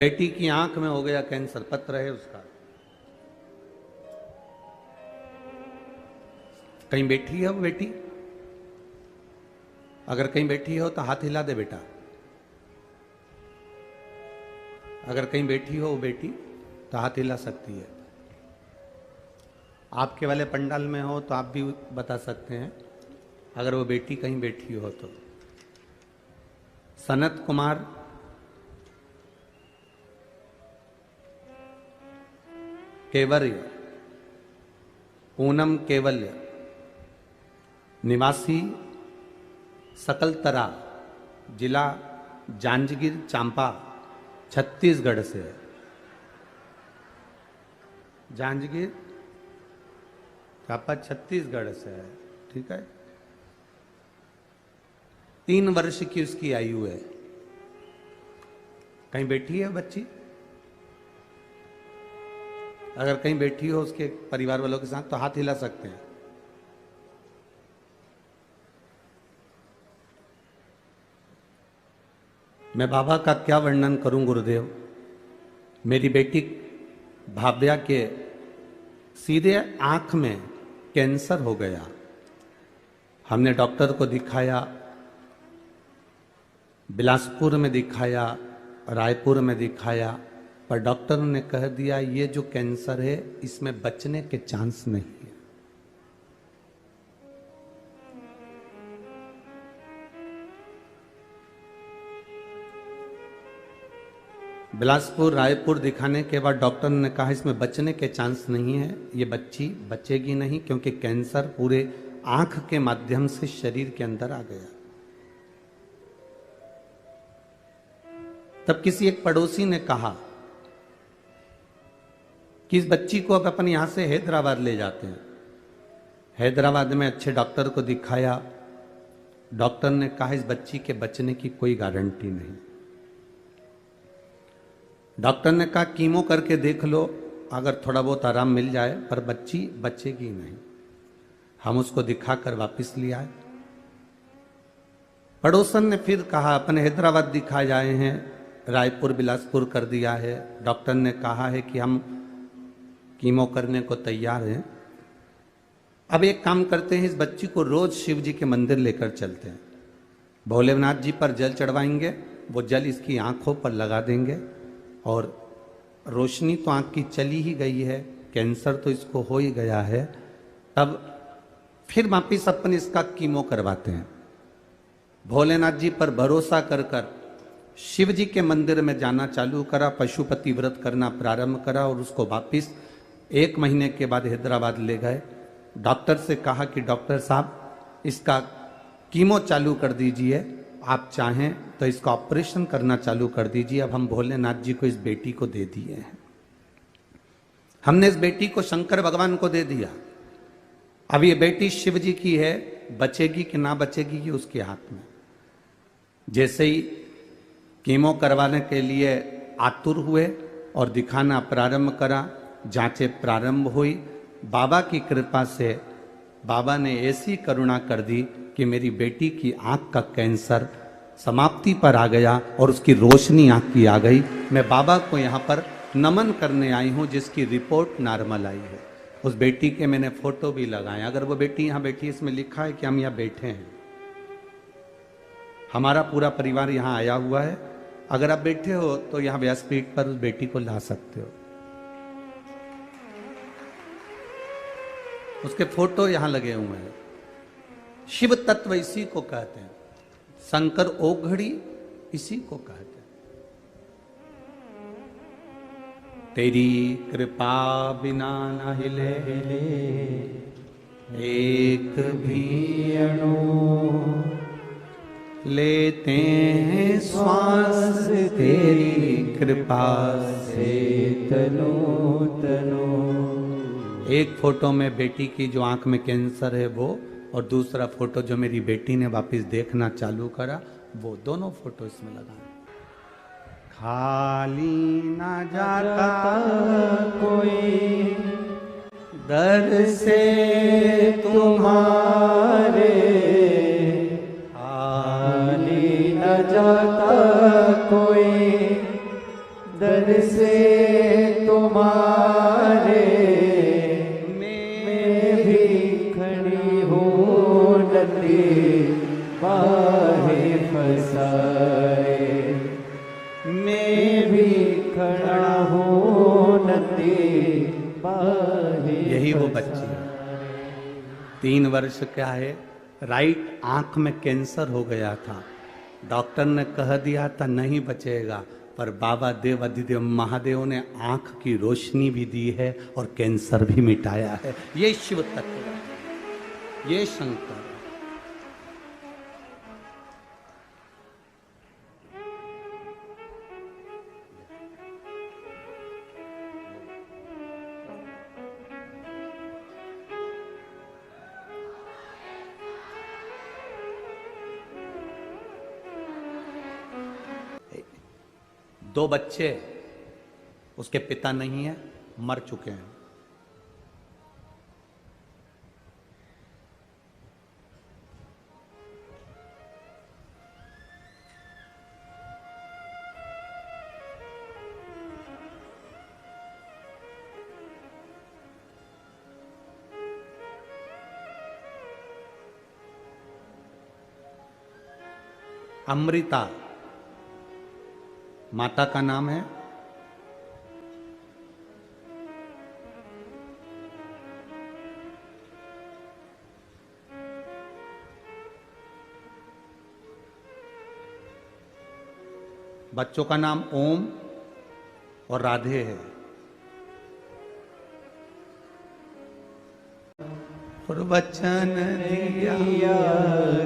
बेटी की आंख में हो गया कैंसर, पत्र है उसका। कहीं बैठी है वो बेटी? अगर कहीं बैठी हो तो हाथ हिला दे बेटा। अगर कहीं बैठी हो वो बेटी तो हाथ हिला सकती है। आपके वाले पंडाल में हो तो आप भी बता सकते हैं अगर वो बेटी कहीं बैठी हो तो। सनत कुमार, केवल्य, पूनम केवल्य, निवासी सकलतरा, जिला जांजगीर चांपा, छत्तीसगढ़ से है। जांजगीर चांपा छत्तीसगढ़ से है, ठीक है। 3 वर्ष की उसकी आयु है। कहीं बैठी है बच्ची? अगर कहीं बैठी हो उसके परिवार वालों के साथ तो हाथ हिला सकते हैं। मैं बाबा का क्या वर्णन करूं गुरुदेव। मेरी बेटी भाव्या के सीधे आंख में कैंसर हो गया। हमने डॉक्टर को दिखाया, बिलासपुर में दिखाया, रायपुर में दिखाया, पर डॉक्टर ने कह दिया ये जो कैंसर है इसमें बचने के चांस नहीं है। बिलासपुर रायपुर दिखाने के बाद डॉक्टर ने कहा इसमें बचने के चांस नहीं है, ये बच्ची बचेगी नहीं, क्योंकि कैंसर पूरे आंख के माध्यम से शरीर के अंदर आ गया। तब किसी एक पड़ोसी ने कहा कि इस बच्ची को अब अपन यहां से हैदराबाद ले जाते हैं। हैदराबाद में अच्छे डॉक्टर को दिखाया। डॉक्टर ने कहा इस बच्ची के बचने की कोई गारंटी नहीं। डॉक्टर ने कहा कीमो करके देख लो, अगर थोड़ा बहुत आराम मिल जाए, पर बच्ची बचेगी नहीं। हम उसको दिखाकर वापस ले आए। पड़ोसन ने फिर कहा अपन हैदराबाद दिखाए जाए हैं, रायपुर बिलासपुर कर दिया है, डॉक्टर ने कहा है कि हम कीमो करने को तैयार हैं। अब एक काम करते हैं, इस बच्ची को रोज शिव जी के मंदिर लेकर चलते हैं, भोलेनाथ जी पर जल चढ़वाएंगे, वो जल इसकी आंखों पर लगा देंगे और रोशनी तो आंख की चली ही गई है, कैंसर तो इसको हो ही गया है, तब फिर वापिस अपन इसका कीमो करवाते हैं। भोलेनाथ जी पर भरोसा कर कर शिव जी के मंदिर में जाना चालू करा, पशुपति व्रत करना प्रारंभ करा और उसको वापिस 1 महीने के बाद हैदराबाद ले गए। डॉक्टर से कहा कि डॉक्टर साहब इसका कीमो चालू कर दीजिए, आप चाहें तो इसका ऑपरेशन करना चालू कर दीजिए। अब हम भोलेनाथ जी को इस बेटी को दे दिए हैं। हमने इस बेटी को शंकर भगवान को दे दिया। अब ये बेटी शिव जी की है, बचेगी कि ना बचेगी ये उसके हाथ में। जैसे ही कीमो करवाने के लिए आतुर हुए और दिखाना प्रारंभ करा, जांचें प्रारंभ हुई, बाबा की कृपा से बाबा ने ऐसी करुणा कर दी कि मेरी बेटी की आंख का कैंसर समाप्ति पर आ गया और उसकी रोशनी आंख की आ गई। मैं बाबा को यहाँ पर नमन करने आई हूँ जिसकी रिपोर्ट नॉर्मल आई है। उस बेटी के मैंने फोटो भी लगाए। अगर वो बेटी यहाँ बैठी, इसमें लिखा है कि हम यहाँ बैठे हैं, हमारा पूरा परिवार यहाँ आया हुआ है। अगर आप बैठे हो तो यहाँ व्यासपीठ पर उस बेटी को ला सकते हो। उसके फोटो यहां लगे हुए हैं। शिव तत्व इसी को कहते हैं, शंकर ओघड़ी इसी को कहते हैं। तेरी कृपा बिना न हिले एक भी अणु, लेते हैं श्वास तेरी कृपा से तनो तनो। एक फोटो में बेटी की जो आंख में कैंसर है वो, और दूसरा फोटो जो मेरी बेटी ने वापस देखना चालू करा, वो दोनों फोटो इसमें लगाए। खाली ना जाता कोई दर से तुम्हारे, खाली न जाता कोई दर से तुम्हारे मैं भी खड़ी हूँ नदी बाहे फसाए, मैं भी खड़ा हूँ नदी बाहे। यही वो बच्ची है, 3 वर्ष का है, राइट आंख में कैंसर हो गया था। डॉक्टर ने कह दिया था नहीं बचेगा, पर बाबा देव अधिदेव महादेव ने आंख की रोशनी भी दी है और कैंसर भी मिटाया है। ये शिव तत्व है, ये शंकर। दो बच्चे, उसके पिता नहीं है, मर चुके हैं। अमृता माता का नाम है, बच्चों का नाम ओम और राधे है। और वचन दिया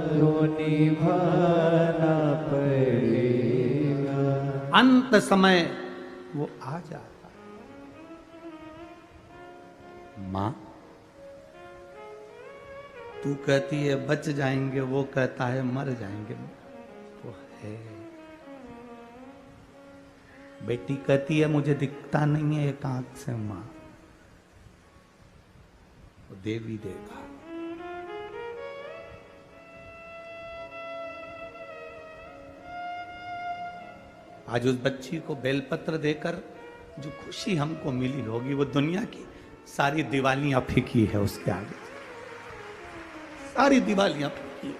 तो निभाना पड़ेगा, अंत समय वो आ जाता। मां तू कहती है बच जाएंगे, वो कहता है मर जाएंगे। वो है बेटी कहती है मुझे दिखता नहीं है एक आंख से, मां वो देवी देगा। आज उस बच्ची को बेलपत्र देकर जो खुशी हमको मिली होगी, वो दुनिया की सारी दिवालियां फीकी है उसके आगे, सारी दिवालियां फीकी है।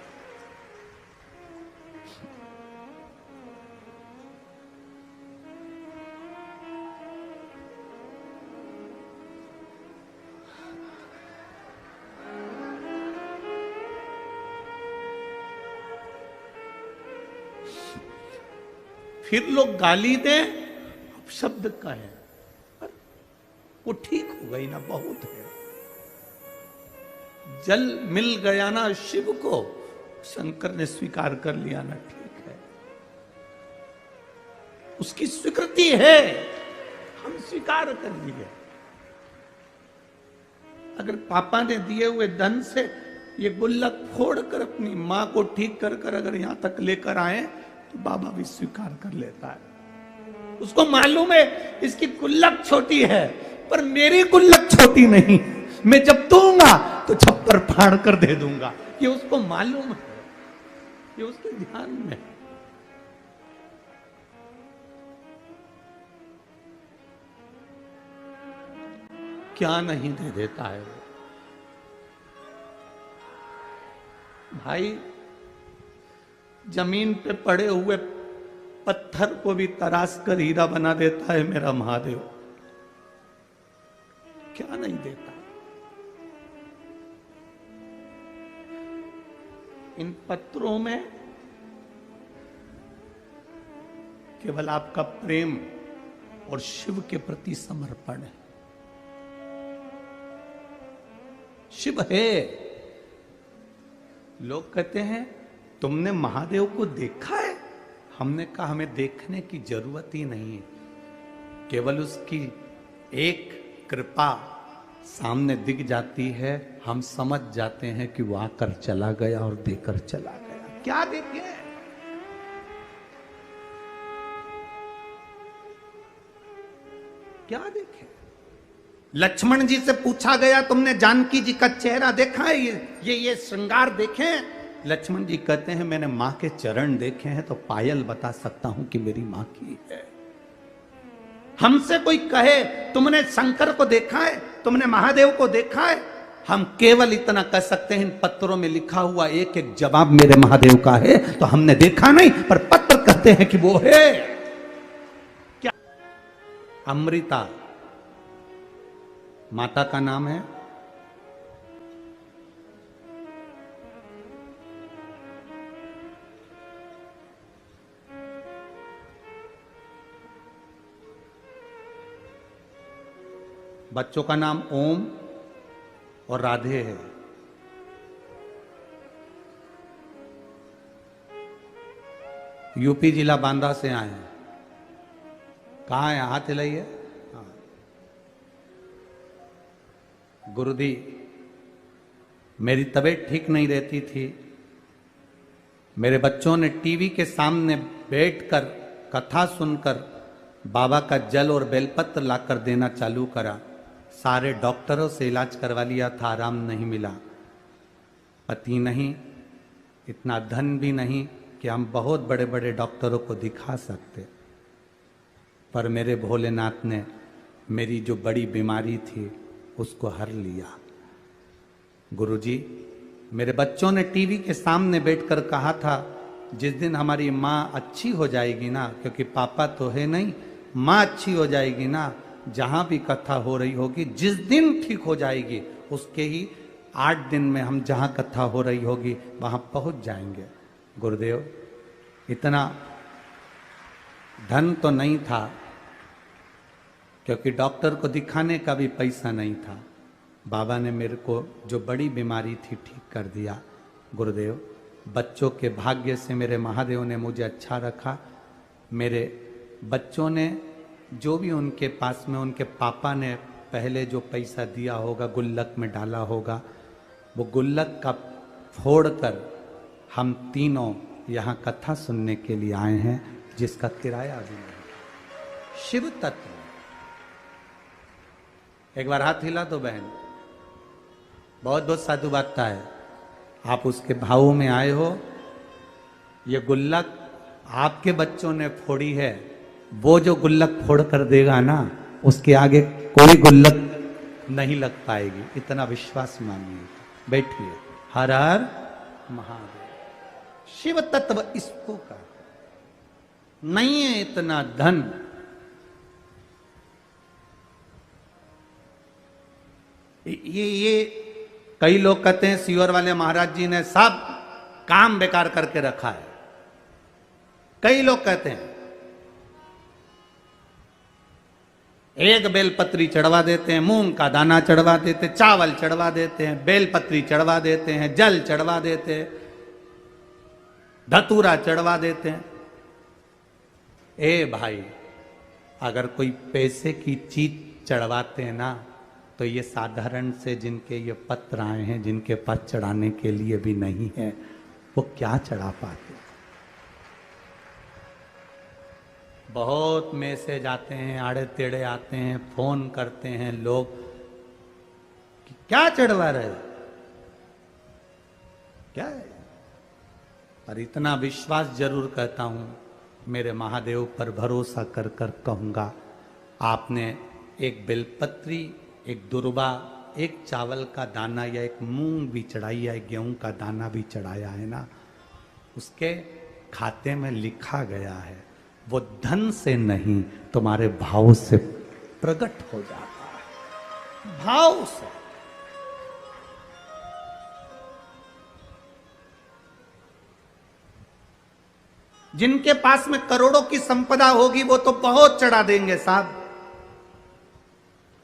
फिर लोग गाली दें, अब शब्द का है, पर वो ठीक हो गई ना, बहुत है। जल मिल गया ना शिव को, शंकर ने स्वीकार कर लिया ना, ठीक है, उसकी स्वीकृति है, हम स्वीकार कर लिए। अगर पापा ने दिए हुए धन से ये गुल्लक फोड़कर अपनी मां को ठीक कर कर अगर यहां तक लेकर आए तो बाबा भी स्वीकार कर लेता है। उसको मालूम है इसकी गुल्लक छोटी है, पर मेरी गुल्लक छोटी नहीं, मैं जब दूंगा तो छप्पर फाड़ कर दे दूंगा। ये उसको मालूम है, ये उसके ध्यान में। क्या नहीं दे देता है वो भाई। जमीन पे पड़े हुए पत्थर को भी तराश कर हीरा बना देता है मेरा महादेव। क्या नहीं देता। इन पत्थरों में केवल आपका प्रेम और शिव के प्रति समर्पण है। शिव है। लोग कहते हैं तुमने महादेव को देखा है? हमने कहा हमें देखने की जरूरत ही नहीं है, केवल उसकी एक कृपा सामने दिख जाती है, हम समझ जाते हैं कि वो आकर चला गया और देकर चला गया। क्या देखे? क्या देखे? लक्ष्मण जी से पूछा गया तुमने जानकी जी का चेहरा देखा है? ये श्रृंगार देखे? लक्ष्मण जी कहते हैं मैंने मां के चरण देखे हैं, तो पायल बता सकता हूं कि मेरी मां की है। हमसे कोई कहे तुमने शंकर को देखा है, तुमने महादेव को देखा है, हम केवल इतना कह सकते हैं इन पत्रों में लिखा हुआ एक एक जवाब मेरे महादेव का है, तो हमने देखा नहीं पर पत्र कहते हैं कि वो है। क्या अमृता माता का नाम है, बच्चों का नाम ओम और राधे है। यूपी जिला बांदा से आए हैं। कहाँ है, हाथ हिलाइए। हाँ। गुरुदी, मेरी तबीयत ठीक नहीं रहती थी, मेरे बच्चों ने टीवी के सामने बैठकर कथा सुनकर बाबा का जल और बेलपत्र लाकर देना चालू करा। सारे डॉक्टरों से इलाज करवा लिया था, आराम नहीं मिला। पति नहीं, इतना धन भी नहीं कि हम बहुत बड़े बड़े डॉक्टरों को दिखा सकते, पर मेरे भोलेनाथ ने मेरी जो बड़ी बीमारी थी उसको हर लिया। गुरुजी, मेरे बच्चों ने टीवी के सामने बैठकर कहा था जिस दिन हमारी माँ अच्छी हो जाएगी ना, क्योंकि पापा तो है नहीं, माँ अच्छी हो जाएगी ना, जहां भी कथा हो रही होगी जिस दिन ठीक हो जाएगी उसके ही 8 दिन में हम जहां कथा हो रही होगी वहां पहुंच जाएंगे। गुरुदेव, इतना धन तो नहीं था, क्योंकि डॉक्टर को दिखाने का भी पैसा नहीं था। बाबा ने मेरे को जो बड़ी बीमारी थी ठीक कर दिया। गुरुदेव, बच्चों के भाग्य से मेरे महादेव ने मुझे अच्छा रखा। मेरे बच्चों ने जो भी उनके पास में उनके पापा ने पहले जो पैसा दिया होगा गुल्लक में डाला होगा, वो गुल्लक का फोड़कर हम तीनों यहाँ कथा सुनने के लिए आए हैं, जिसका किराया भी नहीं। शिव तत्व, एक बार हाथ हिला तो बहन, बहुत बहुत साधुवादता है। आप उसके भाव में आए हो। ये गुल्लक आपके बच्चों ने फोड़ी है, वो जो गुल्लक फोड़ कर देगा ना, उसके आगे कोई गुल्लक नहीं लग पाएगी, इतना विश्वास मानिए। बैठिए। हर हर महादेव। शिव तत्व इसको का नहीं है इतना धन, ये कई लोग कहते हैं सीवर वाले महाराज जी ने सब काम बेकार करके रखा है। कई लोग कहते हैं एक बेलपत्री चढ़वा देते हैं, मूंग का दाना चढ़वा देते, चावल चढ़वा देते हैं, बेलपत्री चढ़वा देते हैं, जल चढ़वा देते हैं, धतूरा चढ़वा देते हैं। ए भाई, अगर कोई पैसे की चीज चढ़वाते हैं ना, तो ये साधारण से जिनके ये पत्र आए हैं, जिनके पास चढ़ाने के लिए भी नहीं है, वो क्या चढ़ा पाते। बहुत मैसेज आते हैं, आड़े टेढ़े आते हैं, फोन करते हैं लोग कि क्या चढ़वा रहे हो, क्या है। पर इतना विश्वास जरूर कहता हूं, मेरे महादेव पर भरोसा कर कर कहूंगा, आपने एक बेलपत्री, एक दुर्बा, एक चावल का दाना या एक मूंग भी चढ़ाई या एक गेहूं का दाना भी चढ़ाया है ना, उसके खाते में लिखा गया है, वो धन से नहीं तुम्हारे भाव से प्रकट हो जाता है। भाव से। जिनके पास में करोड़ों की संपदा होगी वो तो बहुत चढ़ा देंगे साहब,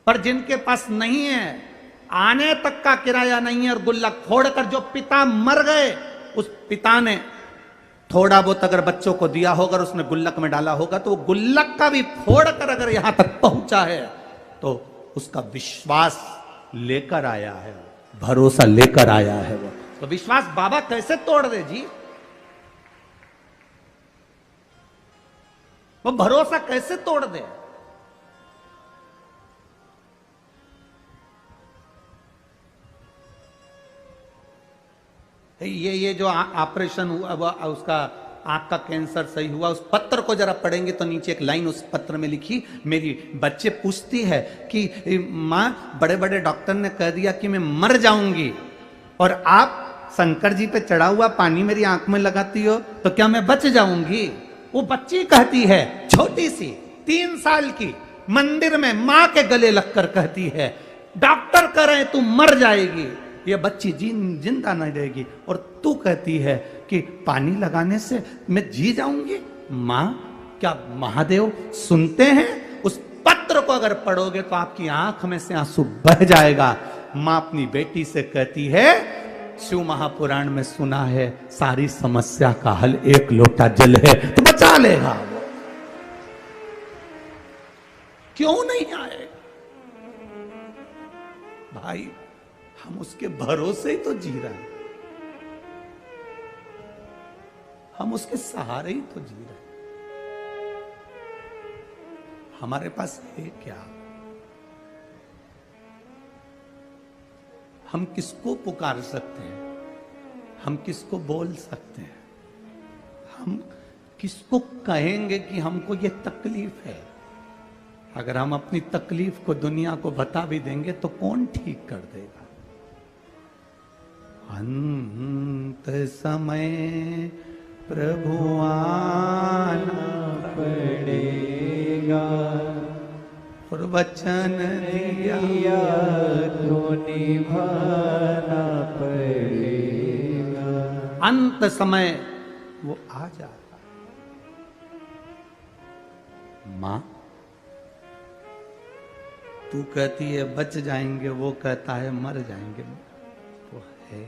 पर जिनके पास नहीं है, आने तक का किराया नहीं है, और गुल्लक फोड़कर जो पिता मर गए, उस पिता ने थोड़ा बहुत अगर बच्चों को दिया होगा, उसने गुल्लक में डाला होगा, तो वो गुल्लक का भी फोड़कर अगर यहां तक पहुंचा है, तो उसका विश्वास लेकर आया है, भरोसा लेकर आया है। वो तो विश्वास बाबा कैसे तोड़ दे जी, वो भरोसा कैसे तोड़ दे। ये जो ऑपरेशन हुआ, उसका आंख का कैंसर सही हुआ। उस पत्र को जरा पढ़ेंगे तो नीचे एक लाइन उस पत्र में लिखी, मेरी बच्चे पूछती है कि माँ बड़े बड़े डॉक्टर ने कह दिया कि मैं मर जाऊंगी, और आप शंकर जी पे चढ़ा हुआ पानी मेरी आंख में लगाती हो तो क्या मैं बच जाऊंगी? वो बच्ची कहती है, छोटी सी 3 साल की, मंदिर में मां के गले लगकर कहती है, डॉक्टर कह रहे तू मर जाएगी, ये बच्ची जिंदा नहीं रहेगी, और तू कहती है कि पानी लगाने से मैं जी जाऊंगी। मां, क्या महादेव सुनते हैं? उस पत्र को अगर पढ़ोगे तो आपकी आंख में से आंसू बह जाएगा। मां अपनी बेटी से कहती है, शिव महापुराण में सुना है सारी समस्या का हल 1 लोटा जल है, तो बचा लेगा वो। क्यों नहीं आए भाई? हम उसके भरोसे ही तो जी रहे हैं, हम उसके सहारे ही तो जी रहे हैं। हमारे पास है क्या? हम किसको पुकार सकते हैं? हम किसको बोल सकते हैं? हम किसको कहेंगे कि हमको ये तकलीफ है? अगर हम अपनी तकलीफ को दुनिया को बता भी देंगे तो कौन ठीक कर देगा? अंत समय प्रभु आना पड़ेगा, और वचन दिया तो निभाना पड़ेगा। अंत समय वो आ जाता। मां, तू कहती है बच जाएंगे, वो कहता है मर जाएंगे। वो है